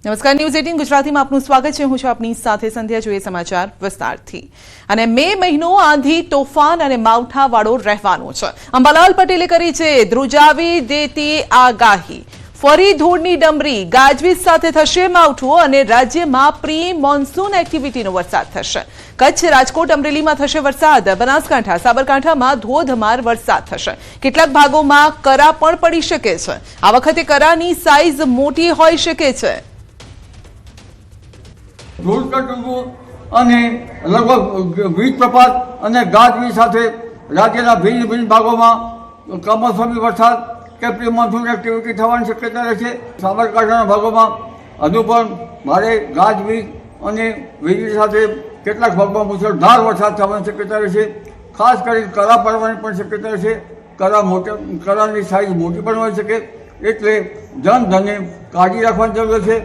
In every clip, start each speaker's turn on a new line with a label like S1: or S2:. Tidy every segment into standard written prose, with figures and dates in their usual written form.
S1: નમસ્કાર, ન્યૂઝ 18 ગુજરાતીમાં આપનું સ્વાગત છે। હું છું આપની સાથે સંધ્યા। જોઈએ સમાચાર વિસ્તારથી। અને મે મહિનો આંધી તોફાન અને માવઠાવાળો રહેવાનો છે। અંબાલાલ પટેલે કરી છે ધ્રુજાવી દેતી આગાહી। ફરી ધૂળની ડમરી, ગાજવીજ સાથે થશે માવઠું અને રાજ્યમાં પ્રી મોન્સૂન એક્ટિવિટીનો વરસાદ થશે। કચ્છ, રાજકોટ, અમરેલીમાં થશે વરસાદ। બનાસકાંઠા, સાબરકાંઠામાં ધોધમાર વરસાદ થશે। કેટલાક ભાગોમાં કરા પણ પડી શકે છે। આ વખતે કરાની સાઇઝ મોટી હોઈ શકે છે।
S2: लगभग वीज प्रपात और गाजवीज साथे राज्यना भिन्न भिन्न भागों में कमोसमी वरसाद के प्री मोन्सून एक्टिविटी थवानी शक्यता रहे। साबरकांठा भागों में हजू पण भारे गाजवीज और वीजળી સાથે કેટલાક ભાગમાં મુસળધાર વરસાદ થવાની શક્યતા રહેશે। ખાસ કરીને કરા પડવાની પણ શક્યતા રહેશે। કરાની સાઇઝ મોટી પણ હોઈ શકે, એટલે જનધને કાળજી રાખવાની જરૂર છે।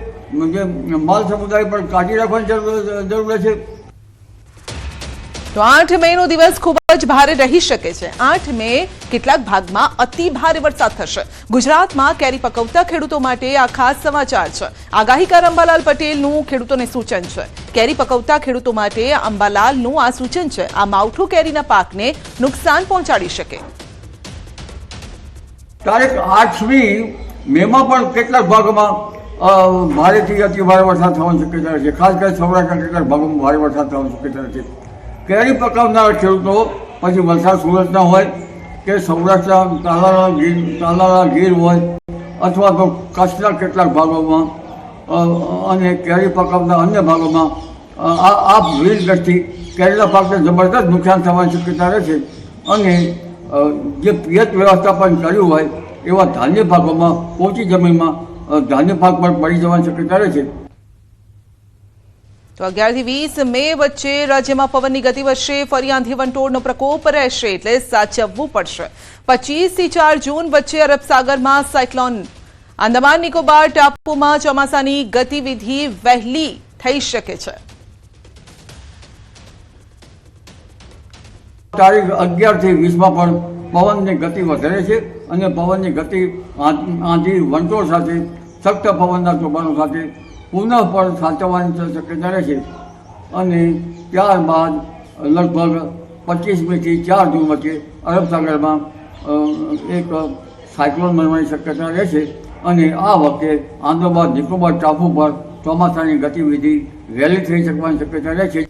S2: माल समुदाय पर काळजी રાખવાની જરૂર છે।
S1: તો 8 મેનો દિવસ ખૂબ જ ભારે રહી શકે છે। 8 મે કેટલાક ભાગમાં અતિ ભારે વરસાદ થશે। ગુજરાતમાં કેરી પકવતા ખેડૂતો માટે આ ખાસ સમાચાર છે। આગાહીકાર અંબાલાલ પટેલનું ખેડૂતોને સૂચન છે। કેરી પકવતા ખેડૂતો માટે અંબાલાલનું આ સૂચન છે। આ માવઠું કેરીના પાકને નુકસાન પહોંચાડી શકે।
S2: તારીખ 8મી મેમાં પણ કેટલાક ભાગોમાં ભારેથી અતિ ભારે વરસાદ થવાની શક્યતા રહેશે। ખાસ કરીને સૌરાષ્ટ્રના કેટલાક ભાગોમાં ભારે વરસાદ થવાની શક્યતા રહેશે। કેરી પકવનારા ખેડૂતો પછી વલસાડ સુરતના હોય કે સૌરાષ્ટ્રના તાલાળા ગીર હોય અથવા તો કચ્છના કેટલાક ભાગોમાં અને કેરી પકવના અન્ય ભાગોમાં આ વીજગઢથી કેરીના પાકને જબરદસ્ત નુકસાન થવાની શક્યતા રહેશે। અને જે પિયત વ્યવસ્થાપન કર્યું હોય એવા ધાન્ય પાકોમાં પોચી જમીનમાં धान्य पाक पर पड़ी जवानी शक्यता रहे।
S1: तो 11 થી 20 મે વચ્ચે રાજ્યમાં પવનની ગતિ વધશે। ફરી આંધી વંટોળનો પ્રકોપ રહેશે, એટલે સાચવવું પડશે। 25 થી 4 જૂન વચ્ચે અરબ સાગરમાં સાયક્લોન। આંદામાન નિકોબાર ટાપુમાં ચોમાસાની ગતિવિધિ વહેલી થઈ શકે છે।
S2: તારીખ 11 થી 20 માં પણ પવનની ગતિ વધારે છે અને પવનની ગતિ આંધી વંટોળ સાથે સખ્ત પવનના તોફાનો સાથે પુનઃ પણ સાચવવાની શક્યતા રહેશે। અને ત્યારબાદ લગભગ 25 થી 4 જૂન વચ્ચે અરબ સાગરમાં એક સાયક્લોન બનવાની શક્યતા રહેશે। અને આ વખતે આંદામાન નિકોબાર ટાપુ પર ચોમાસાની ગતિવિધિ વહેલી થઈ શકવાની શક્યતા રહેશે।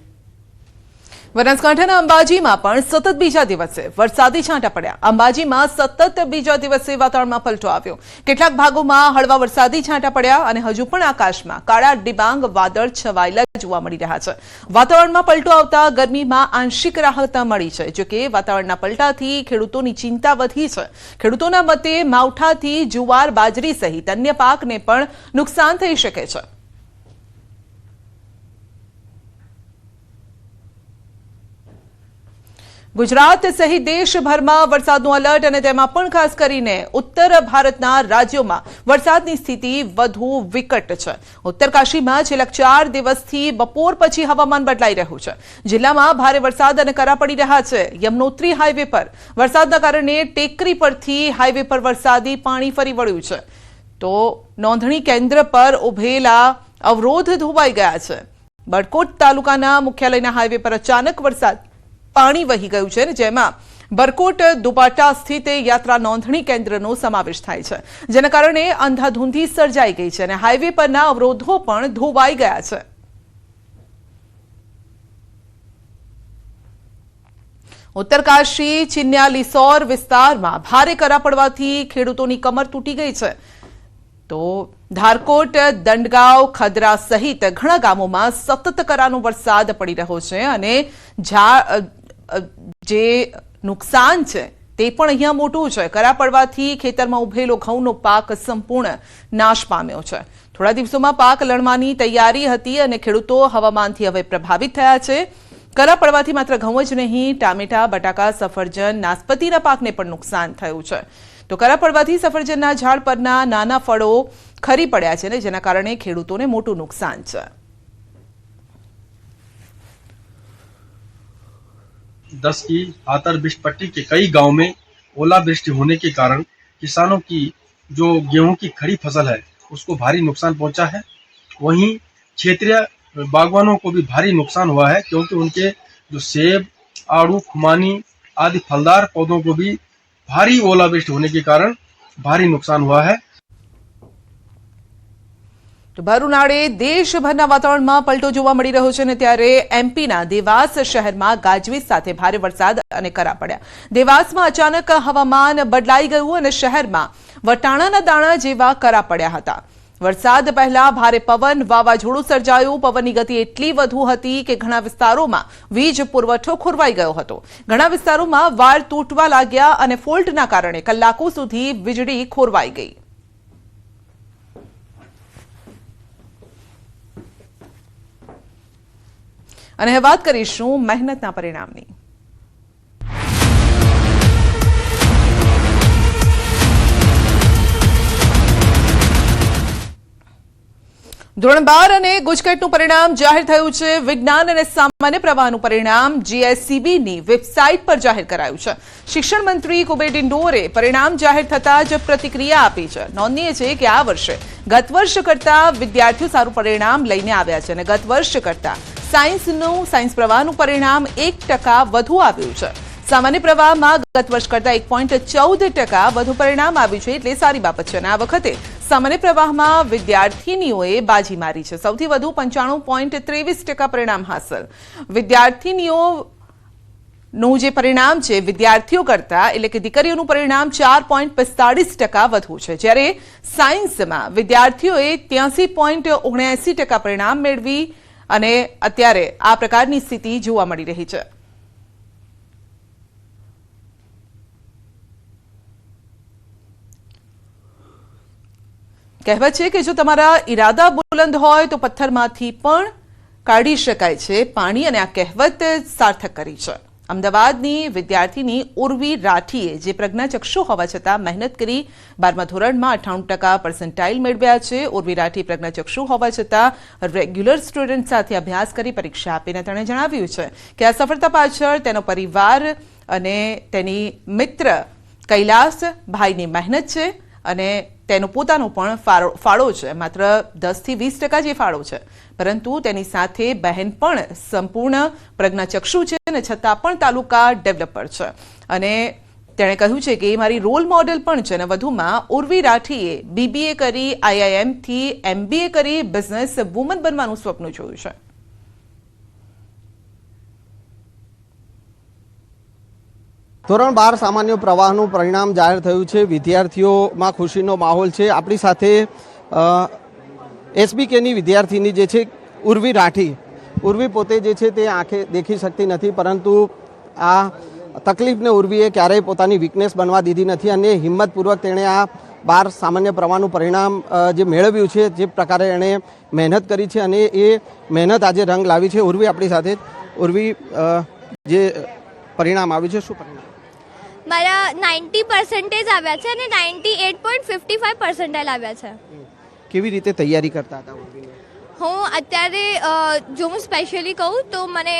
S1: બનાસકાંઠાના અંબાજીમાં પણ સતત બીજા દિવસે વરસાદી છાંટા પડ્યા। અંબાજીમાં સતત બીજા દિવસે વાતાવરણમાં પલટો આવ્યો। કેટલાક ભાગોમાં હળવા વરસાદી છાંટા પડ્યા અને હજુ પણ આકાશમાં કાળા ડિબાંગ વાદળ છવાયેલા જોવા મળી રહ્યા છે। વાતાવરણમાં પલટો આવતા ગરમીમાં આંશિક રાહત મળી છે। જોકે વાતાવરણના પલટાથી ખેડૂતોની ચિંતા વધી છે। ખેડૂતોના મતે માવઠાથી જુવાર, બાજરી સહિત અન્ય પાકને પણ નુકસાન થઈ શકે છે। ગુજરાત સહિત દેશભરમાં વરસાદનું એલર્ટ અને તેમાં પણ ખાસ કરીને ઉત્તર ભારતના રાજ્યોમાં વરસાદની સ્થિતિ વધુ વિકટ છે। ઉત્તરકાશીમાં છેલ્લા 4 દિવસથી બપોર પછી હવામાન બદલાઈ રહ્યું છે। જિલ્લામાં ભારે વરસાદ અને કરા પડી રહ્યા છે। યમનોત્રી હાઈવે પર વરસાદના કારણે ટેકરી પરથી હાઈવે પર વરસાદી પાણી ફરી વળ્યું છે। તો નોંધણી કેન્દ્ર પર ઉભેલા અવરોધ ધોવાઈ ગયા છે। બરકોટ તાલુકાના મુખ્યાલયના હાઈવે પર અચાનક વરસાદ પાણી વહી ગયું છે, જેમાં બરકોટ દુપાટા સ્થિત યાત્રા નોંધણી કેન્દ્રનો સમાવેશ થાય છે, જેના કારણે અંધાધૂંધી સર્જાઈ ગઈ છે અને હાઈવે પરના અવરોધો પણ ધોવાઈ ગયા છે। ઉત્તરકાશી ચિન્યાલીસોર વિસ્તારમાં ભારે કરા પડવાથી ખેડૂતોની કમર તૂટી ગઈ છે। તો ધારકોટ, દંડગાંવ, ખદરા સહિત ઘણા ગામોમાં સતત કરાનો વરસાદ પડી રહ્યો છે અને જે નુકસાન છે તે પણ અહીંયા મોટું છે। કરા પડવાથી ખેતરમાં ઉભેલો ઘઉંનો પાક સંપૂર્ણ નાશ પામ્યો છે। થોડા દિવસોમાં પાક લણવાની તૈયારી હતી અને ખેડૂતો હવામાનથી હવે પ્રભાવિત થયા છે। કરા પડવાથી માત્ર ઘઉં જ નહીં, ટામેટા, બટાકા, સફરજન, નાસ્પતિના પાકને પણ નુકસાન થયું છે। તો કરા પડવાથી સફરજનના ઝાડ પરના નાના ફળો ખરી પડ્યા છે, જેના કારણે ખેડૂતોને મોટું નુકસાન છે।
S3: 10 की आतर बिस्ट पट्टी के कई गांव में ओलावृष्टि होने के कारण किसानों की जो गेहूं की खड़ी फसल है उसको भारी नुकसान पहुंचा है। वहीं क्षेत्रीय बागवानों को भी भारी नुकसान हुआ है, क्योंकि उनके जो सेब, आड़ू, खुमानी आदि फलदार पौधों को भी भारी ओलावृष्टि होने के कारण भारी नुकसान हुआ है।
S1: તો ભર ઉનાળે દેશભરના વાતાવરણમાં પલટો જોવા મળી રહ્યો છે અને ત્યારે એમપીના દેવાસ શહેરમાં ગાજવીજ સાથે ભારે વરસાદ અને કરા પડ્યા. દેવાસમાં અચાનક હવામાન બદલાઈ ગયું અને શહેરમાં વટાણાના દાણા જેવા કરા પડ્યા હતા. વરસાદ પહેલા ભારે પવન, વાવાઝોડું સર્જાયું. પવનની ગતિ એટલી વધુ હતી કે ઘણા વિસ્તારોમાં વીજ પુરવઠો ખોરવાઈ ગયો હતો. ઘણા વિસ્તારોમાં વાયર તૂટવા लाग्या અને ફોલ્ટના કારણે કલાકો સુધી વીજળી ખોરવાઈ ગઈ. અને વાત કરીશું મહેનતના પરિણામની. ધોરણ 12 અને ગુજકેટનું પરિણામ જાહેર થયું છે. વિજ્ઞાન અને સામાન્ય પ્રવાહનું પરિણામ જીએસસીબીની વેબસાઇટ પર જાહેર કરાયું છે. શિક્ષણ મંત્રી કુબેર ડિંડોરે પરિણામ જાહેર થતા જ પ્રતિક્રિયા આપી છે. નોંધનીય છે કે આ વર્ષે ગત વર્ષ કરતા વિદ્યાર્થીઓ સારું પરિણામ લઈને આવ્યા છે અને ગત વર્ષ કરતા સાયન્સ પ્રવાહનું પરિણામ 1% વધુ આવ્યું છે. સામાન્ય પ્રવાહમાં ગત વર્ષ કરતા 1.14% વધુ પરિણામ આવ્યું છે, એટલે સારી બાબત છે. અને આ વખતે સામાન્ય પ્રવાહમાં વિદ્યાર્થીનીઓએ બાજી મારી છે. સૌથી વધુ 95.23% પરિણામ હાંસલ. વિદ્યાર્થીનીઓનું જે પરિણામ છે વિદ્યાર્થીઓ કરતા એટલે કે દીકરીઓનું પરિણામ 4.45% વધુ છે, જ્યારે સાયન્સમાં વિદ્યાર્થીઓએ 83.79% પરિણામ મેળવી અને અત્યારે આ પ્રકારની સ્થિતિ જોવા મળી રહી છે. કહેવત છે કે જો તમારા ઈરાદા બુલંદ હોય તો પથ્થરમાંથી પણ કાઢી શકાય છે પાણી, અને આ કહેવત સાર્થક કરી છે. અમદાવાદની વિદ્યાર્થીની ઉર્વી રાઠીએ જે પ્રજ્ઞાચક્ષુ હોવા છતાં મહેનત કરી 12મા ધોરણમાં 98% પર્સન્ટાઇલ મેળવ્યા છે. ઉર્વી રાઠી પ્રજ્ઞાચક્ષુ હોવા છતાં રેગ્યુલર સ્ટુડન્ટ સાથે અભ્યાસ કરી પરીક્ષા આપીને તેણે જણાવ્યું છે કે આ સફળતા પાછળ તેનો પરિવાર અને તેની મિત્ર કૈલાસ ભાઈની મહેનત છે અને તેનો પોતાનો પણ ફાળો છે. માત્ર 10 થી 20% જે ફાળો છે, પરંતુ તેની સાથે બહેન પણ સંપૂર્ણ પ્રજ્ઞાચક્ષુ છે અને છતાં પણ તાલુકા ડેવલપર છે. અને તેણે કહ્યું છે કે એ મારી રોલ મોડેલ પણ છે. અને વધુમાં ઉર્વી રાઠીએ બીબીએ કરી, આઈઆઈએમ થી એમબીએ કરી બિઝનેસ વુમન બનવાનું સ્વપ્ન જોયું છે.
S4: ધોરણ 12 સામાન્ય પ્રવાહનું પરિણામ જાહેર થયું છે. વિદ્યાર્થીઓમાં ખુશીનો માહોલ છે. આપણી સાથે એસબીકેની વિદ્યાર્થીની જે છે ઉર્વી રાઠી. ઉર્વી પોતે જે છે તે આંખે દેખી શકતી નથી, પરંતુ આ તકલીફને ઉર્વીએ ક્યારેય પોતાની વીકનેસ બનવા દીધી નથી અને હિંમતપૂર્વક તેણે આ 12 સામાન્ય પ્રવાહનું પરિણામ જે મેળવ્યું છે, જે પ્રકારે એણે મહેનત કરી છે અને એ મહેનત આજે રંગ લાવી છે. ઉર્વી આપણી સાથે. ઉર્વી, જે પરિણામ આવ્યું છે, શું પરિણામ?
S5: મારા 90% આવ્યા છે અને 98.55% આવ્યા છે.
S4: કેવી રીતે તૈયારી કરતા હતા ઉર્વીને?
S5: હું અત્યારે જો હું સ્પેશિયલી કહું તો મને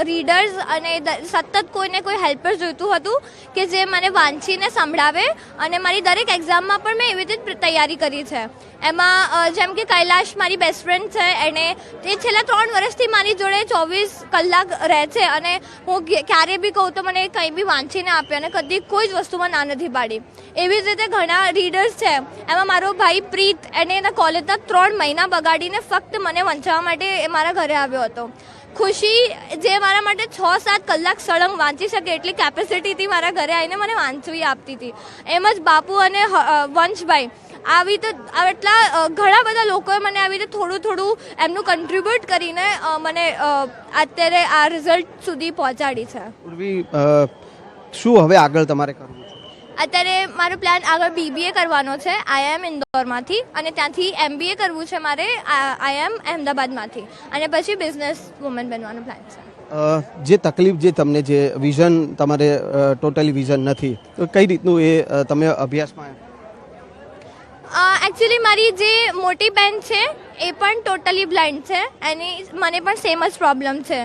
S5: રીડર્સ અને સતત કોઈને કોઈ હેલ્પર જોઈતું હતું કે જે મને વાંચીને સંભળાવે, અને મારી દરેક એક્ઝામમાં પણ મેં એવી રીતે તૈયારી કરી છે. એમાં જેમ કે કૈલાશ મારી બેસ્ટ ફ્રેન્ડ છે, એને એ છેલ્લા 3 વર્ષથી મારી જોડે 24 કલાક રહે છે અને હું ક્યારે બી કહું તો મને કંઈ બી વાંચીને આપે અને કદી કોઈ જ વસ્તુમાં ના નથી પાડી. એવી જ રીતે ઘણા રીડર્સ છે. એમાં મારો ભાઈ પ્રીત, એને એના કોલેજના 3 મહિના બગાડીને ફક્ત મને વંચાવવા માટે એ મારા ઘરે આવ્યો હતો. ખુશી જે મારા માટે 6-7 કલાક સળંગ વાંચી શકે એટલી કેપેસિટીથી મારા ઘરે આવીને મને વાંચવી આપતી હતી. એમ જ બાપુ અને વંશભાઈ, આવી રીતે એટલા ઘણા બધા લોકોએ મને આવી રીતે થોડું એમનું કન્ટ્રીબ્યુટ કરીને મને અત્યારે આ રિઝલ્ટ સુધી પહોંચાડી છે.
S4: ઉર્વી, શું હવે આગળ તમારે કરવું છે?
S5: અત્યારે મારો પ્લાન આગળ બીબીએ કરવાનો છે આઈઆઈએમ ઇન્દોરમાંથી, અને ત્યાંથી એમબીએ કરવું છે મારે આઈઆઈએમ અહેમદાબાદમાંથી, અને પછી બિઝનેસ વુમન બનવાનો પ્લાન છે.
S4: જે તકલીફ, જે તમને જે વિઝન, તમારે ટોટલી વિઝન નથી, તો કઈ રીતનું એ તમે અભ્યાસમાં?
S5: એકચ્યુઅલી મારી જે મોટી બેન છે એ પણ ટોટલી બ્લાઇન્ડ છે, એની મને પણ સેમ જ પ્રોબ્લેમ છે.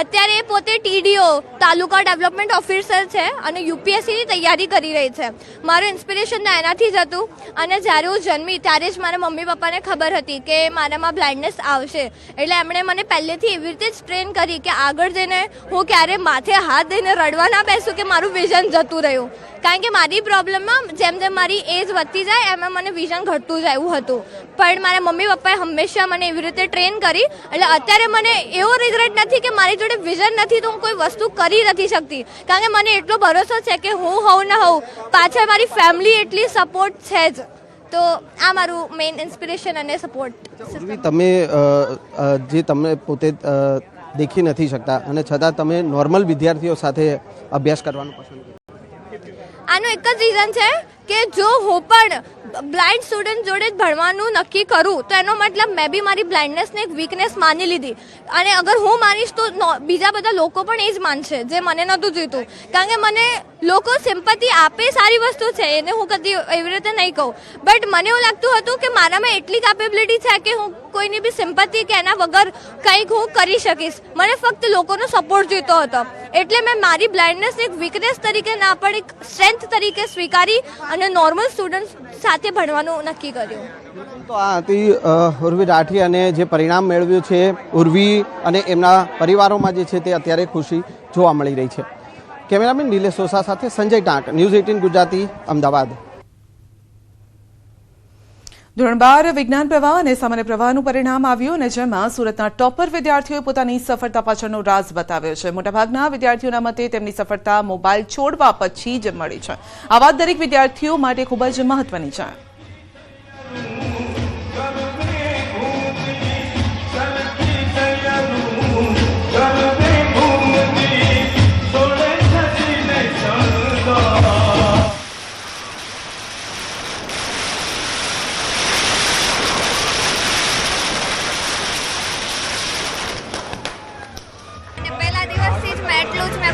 S5: અત્યારે એ પોતે TDO તાલુકા ડેવલપમેન્ટ ઓફિસર છે અને UPSCની તૈયારી કરી રહી છે. મારું ઇન્સ્પિરેશન એનાથી જ હતું અને જ્યારે હું જન્મી ત્યારે જ મારા મમ્મી પપ્પાને ખબર હતી કે મારામાં બ્લાઇન્ડનેસ આવશે, એટલે એમણે મને પહેલેથી એવી રીતે જ ટ્રેન કરી કે આગળ જઈને હું ક્યારે માથે હાથ દઈને રડવા ના બેસું કે મારું વિઝન જતું રહ્યું. કારણ કે મારી પ્રોબ્લેમમાં જેમ જેમ મારી એજ વધતી જાય એમાં મને વિઝન ઘટતું જાય એવું હતું. પણ મારા મમ્મી પપ્પાએ હંમેશા મને એવી રીતે ટ્રેન કરી, એટલે અત્યારે મને એવો રિગ્રેટ નથી કે મારી જોડે વિઝન નથી તો હું કોઈ વસ્તુ કરી નથી શકતી. કારણ કે મને એટલો ભરોસો છે કે હું હોઉં ના હોઉં પાછળ મારી ફેમિલી એટલી સપોર્ટ છે જ. તો આ મારું મેઇન ઇન્સ્પિરેશન અને સપોર્ટ.
S4: તમે જે તમે પોતે દેખી નથી શકતા અને છતાં તમે નોર્મલ વિદ્યાર્થીઓ સાથે અભ્યાસ કરવાનું પસંદ કરો?
S5: આનું એક જ રીઝન છે કે જો હું પણ બ્લાઇન્ડ સ્ટુડન્ટ જોડે જ ભણવાનું નક્કી કરું તો એનો મતલબ મેં બી મારી બ્લાઇન્ડનેસને એક વીકનેસ માની લીધી, અને અગર હું માનીશ તો બીજા બધા લોકો પણ એ જ માનશે જે મને નહોતું જોઈતું. કારણ કે મને લોકો સિમ્પથી આપે સારી વસ્તુ છે, એને હું કદી એવી રીતે નહીં કહું, બટ મને એવું લાગતું હતું કે મારામાં એટલી કેપેબિલિટી છે કે હું કોઈની બી સિમ્પથી કે એના વગર કંઈક હું કરી શકીશ. મને ફક્ત લોકોનો સપોર્ટ જોઈતો હતો, એટલે મેં મારી બ્લાઇન્ડનેસ એક વીકનેસ તરીકે ના પણ એક સ્ટ્રેન્થ તરીકે સ્વીકારી અને નોર્મલ સ્ટુડન્ટ સાથે ભણવાનું નક્કી કર્યું.
S4: તો આ હતી ઉર્વી રાઠી, અને જે પરિણામ મેળવ્યું છે ઉર્વી અને એમના પરિવારોમાં જે છે તે અત્યારે ખુશી જોવા મળી રહી છે. કેમેરામેન નિલેશ સોસા સાથે સંજય ટાંક, ન્યૂઝ 18 ગુજરાતી, અમદાવાદ.
S1: ધોરણ 12 વિજ્ઞાન પ્રવાહ અને સામાન્ય પ્રવાહનું પરિણામ આવ્યું, અને જેમાં સુરતના ટોપર વિદ્યાર્થીઓએ પોતાની સફળતા પાછળનો રાઝ બતાવ્યો છે. મોટાભાગના વિદ્યાર્થીઓના મતે તેમની સફળતા મોબાઈલ છોડવા પછી જ મળી છે. આ વાત દરેક વિદ્યાર્થીઓ માટે ખૂબ જ મહત્વની છે.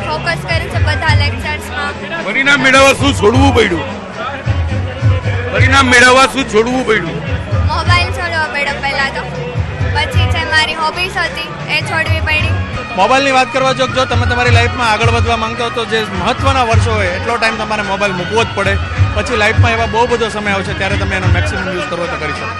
S5: ફોકસ કર્યું છે બધા લેક્ચર્સમાં.
S6: પરિણામ મેળવવા શું છોડવું પડ્યું? પરિણામ મેળવવા શું છોડવું પડ્યું?
S5: મોબાઈલ છોડવો પડ્યો પહેલા તો, પછી છે મારી હોબીસ હતી એ છોડવી પડી.
S7: મોબાઈલની વાત કરવા જો તમે તમારી લાઈફમાં આગળ વધવા માંગતો હો તો જે મહત્વના વર્ષો હોય એટલો ટાઈમ તમારે મોબાઈલ મૂકવો જ પડે. પછી લાઈફમાં એવા બહુ બધો સમય આવશે ત્યારે તમે એનો મેક્સિમમ યુઝ કરવો તો કરી શકો.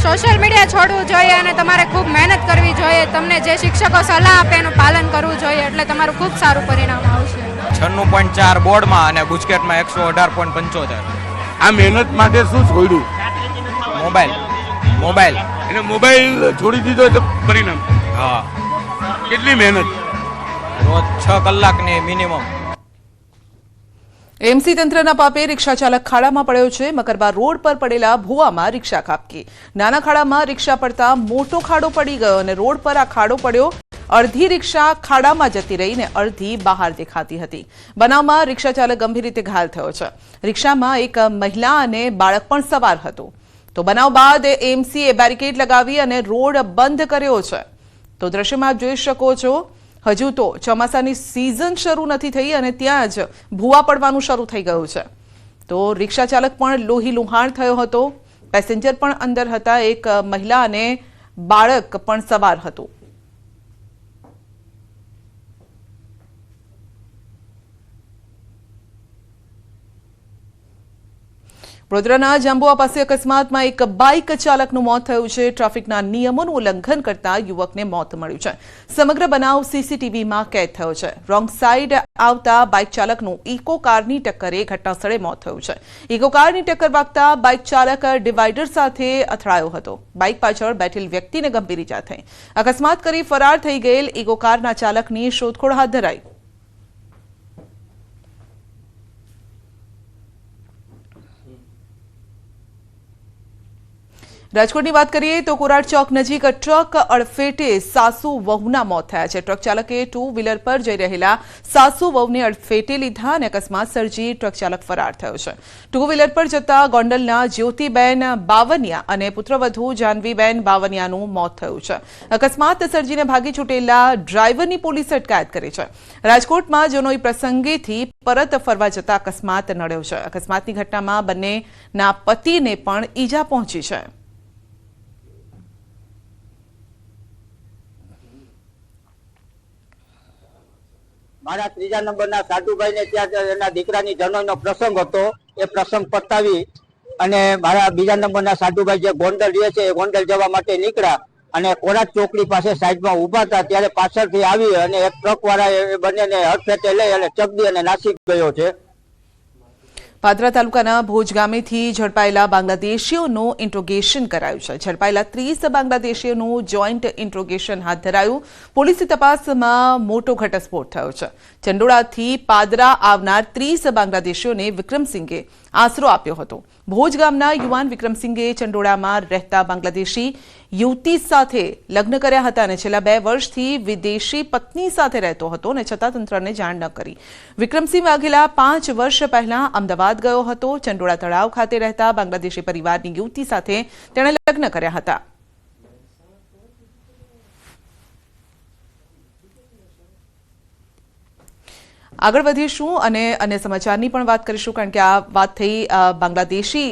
S8: સોશિયલ મીડિયા છોડવું જોઈએ અને તમારે ખૂબ મહેનત કરવી જોઈએ. તમને જે શિક્ષકો સલાહ આપે એનું પાલન કરવું જોઈએ, એટલે તમારું ખૂબ સારું પરિણામ આવશે.
S9: 96.4 બોર્ડમાં અને ગુજકેટમાં 118.75.
S6: આ મહેનત માટે શું છોડ્યું?
S9: મોબાઈલ
S6: એટલે મોબાઈલ છોડી દીધો એટલે પરિણામ?
S9: હા.
S6: કેટલી મહેનત?
S9: રોજ 6 કલાકની મિનિમમ.
S1: એમસી તંત્રના પાપે રિક્ષા ચાલક ખાડામાં પડ્યો છે. મકરબા રોડ પર પડેલા ભૂવામાં રિક્ષા ખાબકી. નાના ખાડામાં રિક્ષા પડતા મોટો ખાડો પડી ગયો અને રોડ પર આ ખાડો પડ્યો. અડધી રિક્ષા ખાડામાં જતી રહી ને અડધી બહાર દેખાતી હતી. બનાવમાં રિક્ષા ચાલક ગંભીર રીતે ઘાયલ થયો છે. રિક્ષામાં એક મહિલા અને બાળક પણ સવાર હતું. તો બનાવ બાદ એમસીએ બેરિકેડ લગાવી અને રોડ બંધ કર્યો છે. તો દ્રશ્યમાં આપ જોઈ શકો છો, હજુ તો ચોમાસાની સિઝન શરૂ નથી થઈ અને ત્યાં જ ભૂવા પડવાનું શરૂ થઈ ગયું છે. તો રિક્ષા ચાલક પણ લોહી લુહાણ થયો હતો. પેસેન્જર પણ અંદર હતા. એક મહિલા અને બાળક પણ સવાર હતું. વડોદરાના જાંબુઆ પાસે અકસ્માતમાં એક બાઇક ચાલકનું મોત થયું છે. ટ્રાફિકના નિયમોનું ઉલ્લંઘન કરતા યુવકને મોત મળ્યું છે. સમગ્ર બનાવ સીસીટીવીમાં કેદ થયો છે. રોંગ સાઈડ આવતા બાઇક ચાલકનું ઇકો કારની ટક્કરે ઘટનાસ્થળે મોત થયું છે. ઇકો કારની ટક્કર વાગતા બાઇક ચાલક ડિવાઈડર સાથે અથડાયો હતો. બાઇક પાછળ બેઠેલ વ્યક્તિને ગંભીર ઈજા થઈ. અકસ્માત કરી ફરાર થઈ ગયેલ ઇકો કારના ચાલકની શોધખોળ હાથ ધરાઈ. રાજકોટની વાત કરીએ તો કોરાડ ચોક નજીક ટ્રક અડફેટે સાસુ વહુના મોત થયા છે. ટ્રક ચાલકે 2 વ્હીલર પર જઈ રહેલા સાસુ વહુને અડફેટે લીધા અને અકસ્માત સર્જી ટ્રક ચાલક ફરાર થયો છે. 2 વ્હીલર પર જતા ગોંડલના જ્યોતિબેન બાવનિયા અને પુત્રવધુ જાનવીબેન બાવનિયાનું મોત થયું છે. અકસ્માત સર્જીને ભાગી છૂટેલા ડ્રાઈવરની પોલીસે અટકાયત કરી છે. રાજકોટમાં જનોઈ પ્રસંગેથી પરત ફરવા જતા અકસ્માત નડ્યો છે. અકસ્માતની ઘટનામાં બંનેના પતિને પણ ઈજા પહોંચી છે.
S10: મારા 3જા નંબરના સાટુભાઈને ત્યાં એના દીકરાની જનોઈનો પ્રસંગ હતો. એ પ્રસંગ પતાવી અને મારા 2જા નંબરના સાટુભાઈ જે ગોંડલ રહે છે એ ગોંડલ જવા માટે નીકળ્યા અને કોરાટ ચોકડી પાસે સાઈડમાં ઉભા હતા ત્યારે પાછળથી આવી અને એક ટ્રક વાળા એ બંનેને હડફેટે લઈ અને ચકદી અને નાસી ગયો છે.
S1: પાદરા તાલુકાના ભોજ ગામેથી ઝડપાયેલા બાંગ્લાદેશીઓનું ઇન્ટ્રોગેશન કરાયું છે. ઝડપાયેલા 30 બાંગ્લાદેશીઓનું જોઈન્ટ ઇન્ટ્રોગેશન હાથ ધરાયું. પોલીસની તપાસમાં મોટો ઘટસ્ફોટ થયો છે. ચંડોળાથી પાદરા આવનાર 30 બાંગ્લાદેશીઓને વિક્રમસિંઘે આશરો આપ્યો હતો. ભોજ ગામના યુવાન વિક્રમસિંઘે ચંડોળામાં રહેતા બાંગ્લાદેશી યુવતી સાથે લગ્ન કર્યા હતા અને છેલ્લા 2 વર્ષથી વિદેશી પત્ની સાથે રહેતો હતો અને છતાં તંત્રને જાણ ન કરી. વિક્રમસિંહ વાઘેલા 5 વર્ષ પહેલા અમદાવાદ ગયો હતો. ચંડોળા તળાવ ખાતે રહેતા બાંગ્લાદેશી પરિવારની યુવતી સાથે તેણે લગ્ન કર્યા હતા. આગળ વધીશું અને અન્ય સમાચારની પણ વાત કરીશું કારણ કે આ વાત થઈ બાંગ્લાદેશી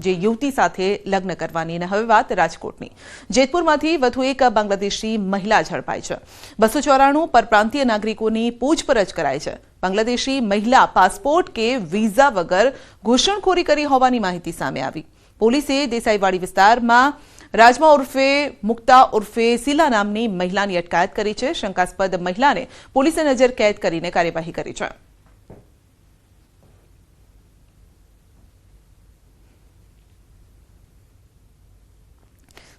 S1: જે યુવતી સાથે લગ્ન કરવાની અને હવે વાત રાજકોટની. જેતપુરમાંથી વધુ એક બાંગ્લાદેશી મહિલા ઝડપાઈ છે. 294 પરપ્રાંતીય નાગરિકોની પૂછપરછ કરાઈ છે. બાંગ્લાદેશી મહિલા પાસપોર્ટ કે વિઝા વગર ઘૂસણખોરી કરી હોવાની માહિતી સામે આવી. પોલીસે દેસાઈવાડી વિસ્તારમાં રાજમા ઉર્ફે મુક્તા ઉર્ફે સિલા નામની મહિલાની અટકાયત કરી છે. શંકાસ્પદ મહિલાને પોલીસે નજર કેદ કરીને કાર્યવાહી કરી છે.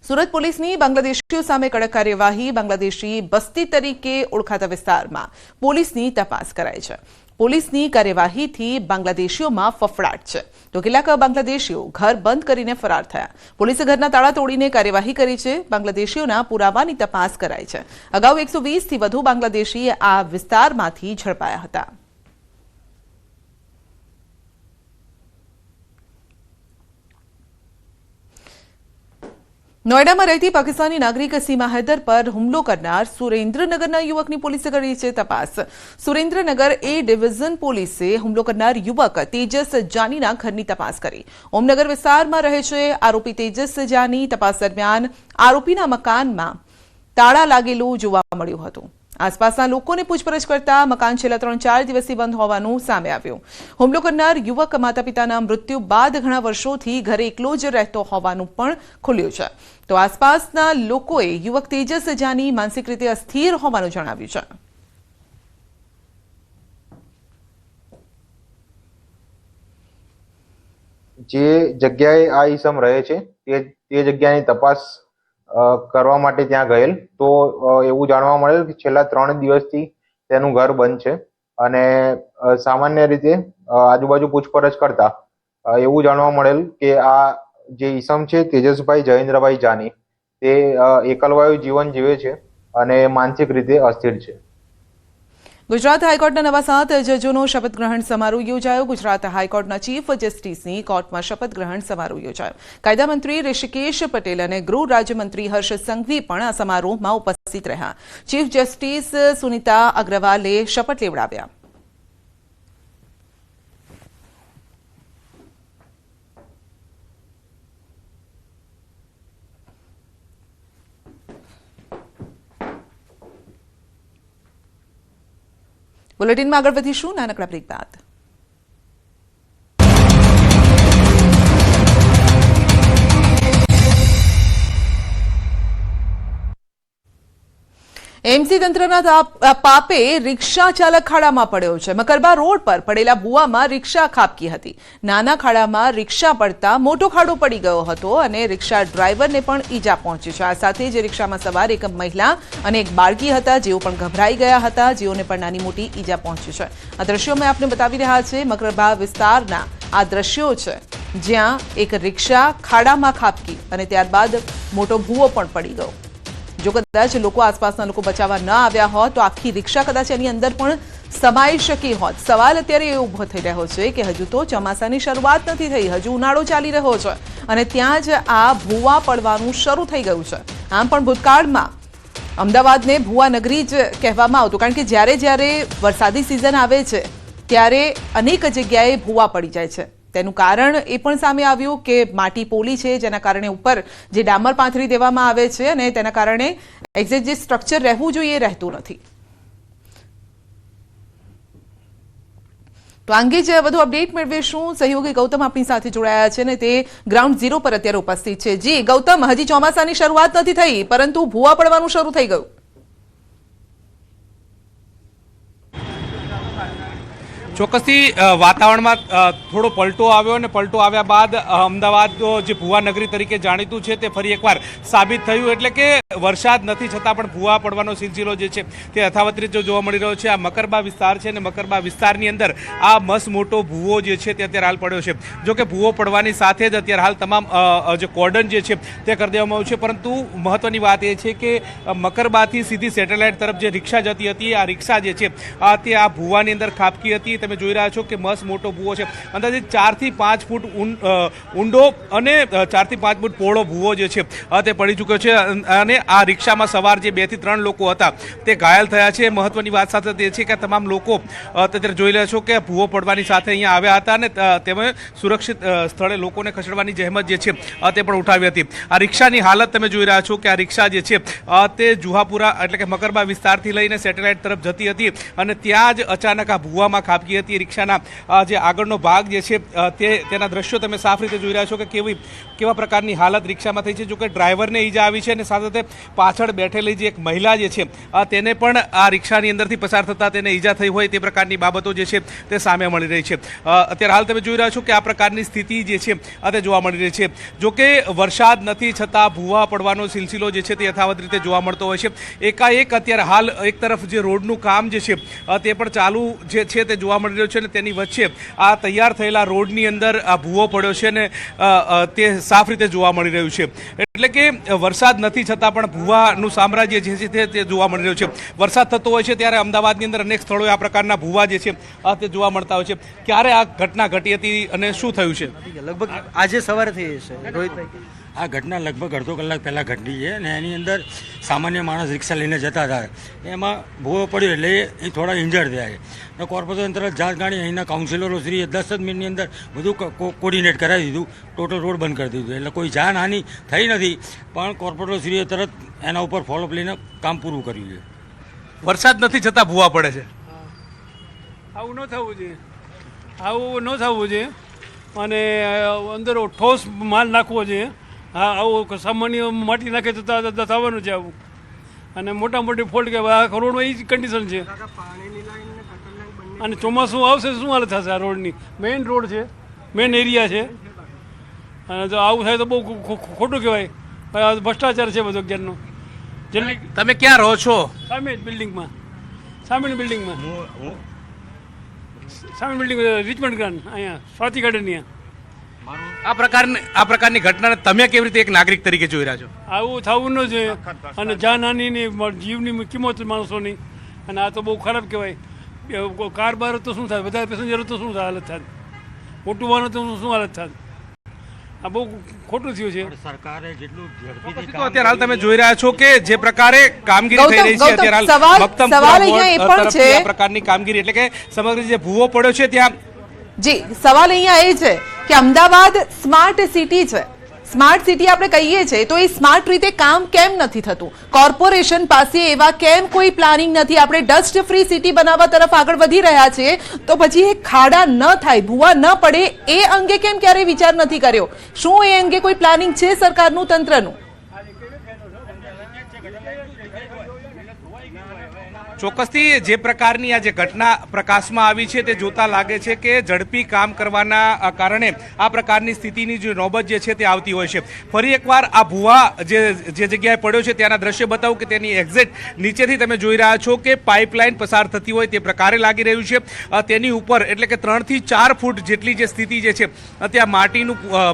S1: સુરત પોલીસની બાંગ્લાદેશીઓ સામે કડક કાર્યવાહી. બાંગ્લાદેશી બસ્તી તરીકે ઓળખાતા વિસ્તારમાં પોલીસની તપાસ કરાઈ છે. પોલીસની કાર્યવાહીથી બાંગ્લાદેશીઓમાં ફફડાટ છે તો કેટલાક બાંગ્લાદેશીઓ ઘર બંધ કરીને ફરાર થયા. પોલીસે ઘરના તાળા તોડીને કાર્યવાહી કરી છે. બાંગ્લાદેશીઓના પુરાવાની તપાસ કરાઈ છે. અગાઉ 120થી વધુ બાંગ્લાદેશી આ વિસ્તારમાંથી ઝડપાયા હતા. નોઈડામાં રહેતી પાકિસ્તાની નાગરિક સીમા હૈદર પર હુમલો કરનાર સુરેન્દ્રનગરના યુવકની પોલીસે કરી છે તપાસ. સુરેન્દ્રનગર એ ડિવિઝન પોલીસે હુમલો કરનાર યુવક તેજસ જાનીના ઘરની તપાસ કરી. ઓમનગર વિસ્તારમાં રહે છે આરોપી તેજસ જાની. તપાસ દરમિયાન આરોપીના મકાનમાં તાળા લાગેલું જોવા મળ્યું હતું. આસપાસના લોકોને પૂછપરછ કરતા મકાન છેલ્લા 3-4 દિવસથી બંધ હોવાનું સામે આવ્યું. હુમલો કરનાર યુવક માતા પિતાના મૃત્યુ બાદ ઘણા વર્ષોથી ઘરે એકલો જ રહેતો હોવાનું પણ ખુલ્યું છે. તો આસપાસના લોકોએ યુવક તેજસ જાની માનસિક રીતે અસ્થિર હોવાનું જણાવ્યું છે.
S11: જે જગ્યાએ આ ઈસમ રહે છે તે જગ્યાની તપાસ કરવા માટે ત્યાં ગયેલ તો એવું જાણવા મળેલ કે છેલ્લા 3 દિવસથી તેનું ઘર બંધ છે અને સામાન્ય રીતે આજુબાજુ પૂછપરછ કરતા એવું જાણવા મળેલ કે આ જે ઈસમ છે તેજસભાઈ જયેન્દ્રભાઈ જાની તે એકલવાયુ જીવન જીવે છે અને માનસિક રીતે અસ્થિર છે.
S1: ગુજરાત હાઈકોર્ટના નવા 7 જજોનો શપથ ગ્રહણ સમારોહ યોજાયો. ગુજરાત હાઈકોર્ટના ચીફ જસ્ટિસની કોર્ટમાં શપથ ગ્રહણ સમારોહ યોજાયો. કાયદા મંત્રી ઋષિકેશ પટેલ અને ગૃહ રાજ્યમંત્રી હર્ષ સંઘવી પણ આ સમારોહમાં ઉપસ્થિત રહ્યા. ચીફ જસ્ટિસ સુનિતા અગ્રવાલે શપથ લેવડાવ્યા. બુલેટિનમાં આગળ વધીશું નાનકડા બ્રેક બાદ. એમસી તંત્રના પાપે રિક્ષા ચાલક ખાડામાં પડ્યો છે. મકરબા રોડ પર પડેલા ભૂવામાં રિક્ષા ખાબકી હતી. નાના ખાડામાં રિક્ષા પડતા મોટો ખાડો પડી ગયો હતો અને રિક્ષા ડ્રાઈવરને પણ ઈજા પહોંચી છે. આ સાથે જ રિક્ષામાં સવાર એક મહિલા અને એક બાળકી હતા જેઓ પણ ગભરાઈ ગયા હતા, જેઓને પણ નાની મોટી ઈજા પહોંચી છે. આ દ્રશ્યો મેં આપને બતાવી રહ્યા છે. મકરબા વિસ્તારના આ દ્રશ્યો છે જ્યાં એક રિક્ષા ખાડામાં ખાબકી અને ત્યારબાદ મોટો ભૂવો પણ પડી ગયો. જો કદાચ લોકો આસપાસના લોકો બચાવવા ન આવ્યા હોત તો આખી રિક્ષા કદાચ એની અંદર પણ સમાઈ શકી હોત. સવાલ અત્યારે એ ઊભો થઈ રહ્યો છે કે હજુ તો ચોમાસાની શરૂઆત નથી થઈ, હજુ ઉનાળો ચાલી રહ્યો છે અને ત્યાં જ આ ભૂવા પડવાનું શરૂ થઈ ગયું છે. આમ પણ ભૂતકાળમાં અમદાવાદને ભૂવા નગરી જ કહેવામાં આવતું કારણ કે જ્યારે વરસાદી સિઝન આવે છે ત્યારે અનેક જગ્યાએ ભૂવા પડી જાય છે. તેનું કારણ એ પણ સામે આવ્યું કે માટી પોલી છે જેના કારણે ઉપર જે ડામર પાથરી દેવામાં આવે છે અને તેના કારણે એક્ઝેક્ટ જે સ્ટ્રક્ચર રહેવું જોઈએ એ રહેતું નથી. તો આ અંગે જ વધુ અપડેટ મેળવીશું. સહયોગી ગૌતમ આપણી સાથે જોડાયા છે ને તે ગ્રાઉન્ડ ઝીરો પર અત્યારે ઉપસ્થિત છે. જી ગૌતમ, હજી ચોમાસાની શરૂઆત નથી થઈ પરંતુ ભૂવા પડવાનું શરૂ થઈ ગયું.
S7: ચોક્કસથી વાતાવરણમાં થોડો પલટો આવ્યો અને પલટો આવ્યા બાદ અમદાવાદ જે ભૂવા નગરી તરીકે જાણીતું છે તે ફરી એકવાર સાબિત થયું. એટલે કે વરસાદ નથી છતાં પણ ભૂવા પડવાનો સિલસિલો જે છે તે યથાવત રીતે જોવા મળી રહ્યો છે. આ મકરબા વિસ્તાર છે અને મકરબા વિસ્તારની અંદર આ મસ્ત મોટો ભૂવો જે છે તે અત્યારે હાલ પડ્યો છે. જો કે ભૂવો પડવાની સાથે જ અત્યારે હાલ તમામ જે કોર્ડન જે છે તે કરી દેવામાં આવ્યું છે. પરંતુ મહત્વની વાત એ છે કે મકરબાથી સીધી સેટેલાઇટ તરફ જે રિક્ષા જતી હતી, આ રિક્ષા જે છે તે આ ભૂવાની અંદર ખાબકી હતી. તમે જોઈ રહ્યા છો કે મસ્ત મોટો ભૂવો છે, અંદાજે 4 થી 5 ફૂટ ઊંડો અને 4 થી 5 ફૂટ પહોળો ભૂવો જે છે તે પડી ચૂક્યો છે. અને આ રિક્ષામાં સવાર જે 2 થી 3 લોકો હતા તે ઘાયલ થયા છે. મહત્વની વાત સાથે તે છે કે તમામ લોકો અત્યારે જોઈ રહ્યા છો કે ભૂવો પડવાની સાથે અહીંયા આવ્યા હતા અને તેમણે સુરક્ષિત સ્થળે લોકોને ખસેડવાની જહેમત જે છે તે પણ ઉઠાવી હતી. આ રિક્ષાની હાલત તમે જોઈ રહ્યા છો કે આ રિક્ષા જે છે તે જુહાપુરા એટલે કે મકરબા વિસ્તારથી લઈને સેટેલાઇટ તરફ જતી હતી અને ત્યાં જ અચાનક આ ભૂવામાં ખાબકી હતી. રિક્ષાના જે આગળનો ભાગ જે છે તેના દ્રશ્યો તમે સાફ રીતે જોઈ રહ્યા છો કે કેવા પ્રકારની હાલત રિક્ષામાં થઈ છે. જો કે ડ્રાઈવરને ઈજા આવી છે અને સાથે સાથે પાછળ બેઠેલી જે એક મહિલા જે છે તેને પણ આ રિક્ષાની અંદરથી પસાર થતા તેને ઈજા થઈ હોય તે પ્રકારની બાબતો જે છે તે સામે મળી રહી છે. અત્યારે હાલ તમે જોઈ રહ્યા છો કે આ પ્રકારની સ્થિતિ જે છે તે જોવા મળી રહી છે. જો કે વરસાદ નથી છતાં ભૂવા પડવાનો સિલસિલો જે છે તે યથાવત રીતે જોવા મળતો હોય છે. એકાએક અત્યારે હાલ એક તરફ જે રોડનું કામ જે છે તે પણ ચાલુ જે છે તે જોવા મળી રહ્યો છે અને તેની વચ્ચે આ તૈયાર થયેલા રોડની અંદર આ ભૂવો પડ્યો છે ને તે સાફ રીતે જોવા મળી રહ્યું છે. એટલે કે વરસાદ નથી છતાં પણ ભૂવાનું સામ્રાજ્ય જે છે તે જોવા મળી રહ્યું છે. વરસાદ થતો હોય છે ત્યારે અમદાવાદની અંદર અનેક સ્થળોએ આ પ્રકારના ભૂવા જે છે તે જોવા મળતા હોય છે. ક્યારે આ ઘટના ઘટી હતી અને શું થયું છે?
S12: લગભગ આજે સવારે થઈ છે રોહિતભાઈ. આ ઘટના લગભગ અડધો કલાક પહેલાં ઘટી છે અને એની અંદર સામાન્ય માણસ રિક્ષા લઈને જતા હતા, એમાં ભૂવો પડ્યો એટલે એ થોડા ઇન્જર્ડ થયા છે. અને કોર્પોરેશન તરફ જાત ગાડી અહીંના કાઉન્સિલરો શ્રીએ 10 જ મિનિટની અંદર બધું કોર્ડિનેટ કરાવી દીધું, ટોટલ રોડ બંધ કરી દીધું. એટલે કોઈ જાનહાનિ થઈ નથી, પણ કોર્પોરેટર શ્રીએ તરત એના ઉપર ફોલોઅપ લઈને કામ પૂરું કર્યું છે.
S7: વરસાદ નથી છતાં ભૂવા પડે છે.
S13: આવું ન થવું જોઈએ, આવું ન થવું જોઈએ અને અંદર ઠોસ માલ નાખવો જોઈએ. હા, આવું સામાન્ય માટી નાખે તો થવાનું છે આવું. અને મોટા મોટી ફોલ્ટ કે આ રોડમાં એ જ કન્ડિશન છે. અને ચોમાસું આવશે શું હાલત થશે? આ રોડની મેઇન રોડ છે, મેઇન એરિયા છે, અને જો આવું થાય તો બહુ ખોટું કહેવાય. ભ્રષ્ટાચાર છે બધો જ્ઞાનનો. જેને
S7: તમે ક્યાં રહો છો?
S13: સામે જ બિલ્ડિંગમાં, સામેની બિલ્ડિંગમાં, સામે બિલ્ડિંગ રિચમન્ડ ગ્રાન્ડ અહીંયા સ્વાતિ ગાર્ડન.
S7: આ પ્રકારની ઘટનાને તમે કેવી રીતે એક નાગરિક તરીકે જોઈ રહ્યા છો?
S13: આવું થવું ન જોઈએ અને જાનહાનિની જીવની કિંમત માણસોની, અને આ તો બહુ ખરાબ કહેવાય. કાર બાર તો શું થાય, બધા પેસેન્જરો તો શું હાલત થાય, મોટું વાહન તો શું હાલત થાય. આ બહુ ખોટું થયું છે.
S12: સરકારે જેટલું
S7: અત્યારે હાલ તમે જોઈ રહ્યા છો કે જે પ્રકારે કામગીરી થઈ રહી છે અત્યારે હાલ મક્તમપુરા આ પ્રકારની કામગીરી એટલે કે સમગ્ર જે ભૂવો પડ્યો છે ત્યાં.
S1: જી, સવાલ અહીંયા એ છે કે અમદાવાદ સ્માર્ટ સિટી છે, સ્માર્ટ સિટી આપણે કહીએ છીએ તો એ સ્માર્ટ રીતે કામ કેમ નથી થતું? કોર્પોરેશન પાસે એવા કેમ કોઈ પ્લાનિંગ નથી? આપણે ડસ્ટ ફ્રી સિટી બનાવવા તરફ આગળ વધી રહ્યા છીએ તો પછી એ ખાડા ન થાય, ભૂવા ન પડે એ અંગે કેમ ક્યારેય વિચાર નથી કર્યો? શું એ અંગે કોઈ પ્લાનિંગ છે સરકારનું, તંત્રનું?
S7: ચોક્કસથી જે પ્રકારની આ જે ઘટના પ્રકાશમાં આવી છે તે જોતા લાગે છે કે ઝડપી કામ કરવાના કારણે આ પ્રકારની સ્થિતિની જે નોબત જે છે તે આવતી હોય છે. ફરી એકવાર આ ભૂવા જે જગ્યાએ પડ્યો છે ત્યાંના દ્રશ્ય બતાવું કે તેની એક્ઝેક્ટ નીચેથી તમે જોઈ રહ્યા છો કે પાઇપલાઇન પસાર થતી હોય તે પ્રકારે લાગી રહ્યું છે. તેની ઉપર એટલે કે 3 થી 4 ફૂટ જેટલી જે સ્થિતિ જે છે ત્યાં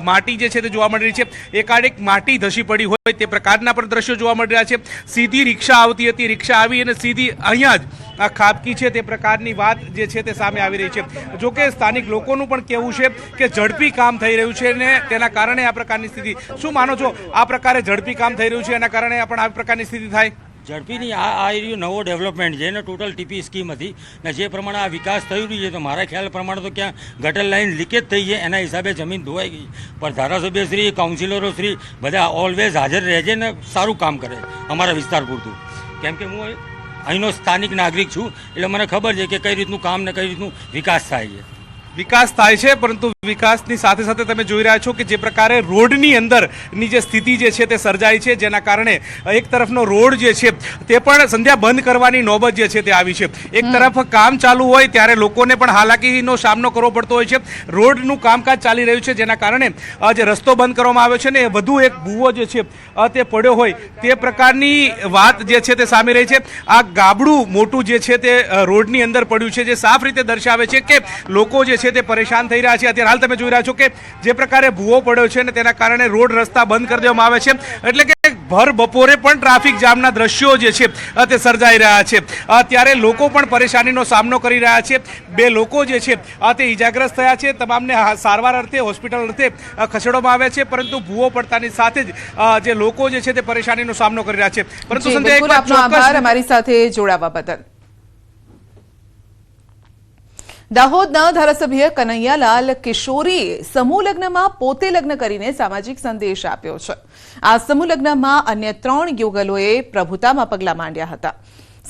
S7: માટી જે છે તે જોવા મળી રહી છે. એકાએક માટી ધસી પડી હોય તે પ્રકારના પણ દ્રશ્યો જોવા મળી રહ્યા છે. સીધી રિક્ષા આવતી હતી, રિક્ષા આવી અને સીધી અહીંયા જ આ ખાબકી છે તે પ્રકારની વાત જે છે તે સામે આવી રહી છે. જો કે સ્થાનિક લોકોનું પણ કહેવું છે કે ઝડપી કામ થઈ રહ્યું છે ને તેના કારણે આ પ્રકારની સ્થિતિ. શું માનો છો, આ પ્રકારે ઝડપી કામ થઈ રહ્યું છે એના કારણે પણ આ પ્રકારની સ્થિતિ થાય?
S12: ઝડપીની આ એરિયો નવો ડેવલપમેન્ટ છે ને ટોટલ ટીપી સ્કીમ હતી ને જે પ્રમાણે આ વિકાસ થઈ રહ્યું છે તો મારા ખ્યાલ પ્રમાણે તો ક્યાં ગટર લાઇન લીકેજ થઈ છે એના હિસાબે જમીન ધોવાઈ ગઈ. પણ ધારાસભ્યશ્રી, કાઉન્સિલરો શ્રી બધા ઓલવેઝ હાજર રહે છે ને સારું કામ કરે અમારા વિસ્તાર પૂરતું. કેમ કે હું અહીંનો સ્થાનિક નાગરિક છું એટલે મને ખબર છે કે કઈ રીતનું કામ ને કઈ રીતનું વિકાસ થાય છે.
S7: વિકાસ થાય છે, પરંતુ વિકાસની સાથે સાથે તમે જોઈ રહ્યા છો કે જે પ્રકારે રોડની અંદરની જે સ્થિતિ જે છે તે સર્જાઈ છે, જેના કારણે એક તરફનો રોડ જે છે તે પણ સંધ્યા બંધ કરવાની નોબત જે છે તે આવી છે. એક તરફ કામ ચાલુ હોય ત્યારે લોકોને પણ હાલાકીનો સામનો કરવો પડતો હોય છે. રોડનું કામકાજ ચાલી રહ્યું છે, જેના કારણે જે રસ્તો બંધ કરવામાં આવ્યો છે ને એ વધુ એક ભૂવો જે છે તે પડ્યો હોય તે પ્રકારની વાત જે છે તે સામે રહી છે. આ ગાબડું મોટું જે છે તે રોડની અંદર પડ્યું છે, જે સાફ રીતે દર્શાવે છે કે લોકો જે છે તે પરેશાન થઈ રહ્યા છે. અત્યારે હાલ તમે જોઈ રહ્યા છો કે જે પ્રકારે ભૂવો પડ્યો છે ને તેના કારણે રોડ રસ્તા બંધ કરી દેવામાં આવે છે. એટલે કે ભર બપોરે પણ ટ્રાફિક જામના દ્રશ્યો જે છે તે સર્જાઈ રહ્યા છે. ત્યારે લોકો પણ પરેશાનીનો સામનો કરી રહ્યા છે. 2 લોકો જે છે તે ઈજાગ્રસ્ત થયા છે. તમામને સારવાર અર્થે હોસ્પિટલ અર્થે ખસેડવામાં આવ્યા છે, પરંતુ ભૂવો પડતાની સાથે જ જે લોકો જે છે તે પરેશાનીનો સામનો કરી રહ્યા છે. પરંતુ સંધ્યા એક વાત
S1: આભાર અમારી સાથે જોડાવા બદલ. દાહોદના ધારાસભ્ય કનૈયાલાલ કિશોરીએ સમૂહ લગ્નમાં પોતે લગ્ન કરીને સામાજિક સંદેશ આપ્યો છે. આ સમૂહ લગ્નમાં અન્ય 3 યુગલોએ પ્રભુતામાં પગલાં માંડ્યા હતા.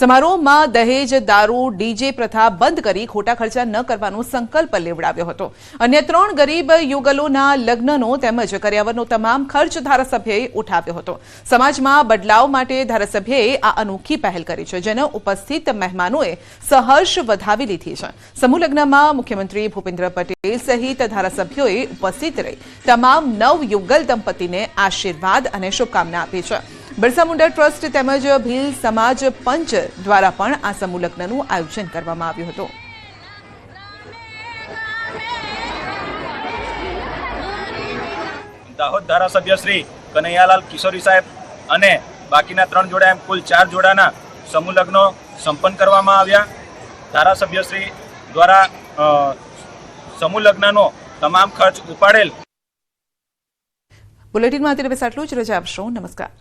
S1: સમારોહમાં દહેજ, દારૂ, ડીજે પ્રથા બંધ કરી ખોટા ખર્ચા ન કરવાનો સંકલ્પ લેવડાવ્યો હતો. અન્ય 3 ગરીબ યુગલોના લગ્નનો તેમજ કર્યાવરનો તમામ ખર્ચ ધારાસભ્યએ ઉઠાવ્યો હતો. સમાજમાં બદલાવ માટે ધારાસભ્યએ આ અનોખી પહેલ કરી છે, જેને ઉપસ્થિત મહેમાનોએ સહર્ષ વધાવી લીધી છે. સમૂહ લગ્નમાં મુખ્યમંત્રી ભૂપેન્દ્ર પટેલ સહિત ધારાસભ્યોએ ઉપસ્થિત રહી તમામ નવયુગલ દંપતીને આશીર્વાદ અને શુભકામના આપી છે. બિરસા મુંડા ટ્રસ્ટ તેમજ ભીલ સમાજ પંચ દ્વારા પણ આ સમૂહ લગ્નનું આયોજન કરવામાં આવ્યું હતું.
S14: દાહોદ ધારાસભ્ય શ્રી કનૈયાલાલ કિશોરી સાહેબ અને બાકીના 3 જોડા એમ કુલ 4 જોડાના સમૂહ લગ્નો સંપન્ન કરવામાં આવ્યા. ધારાસભ્ય શ્રી દ્વારા સમૂહ લગ્નનો તમામ ખર્ચ ઉપાડેલ.
S1: બુલેટિનમાં અત્યારે બસ આટલું જ. રજા આપશો. નમસ્કાર.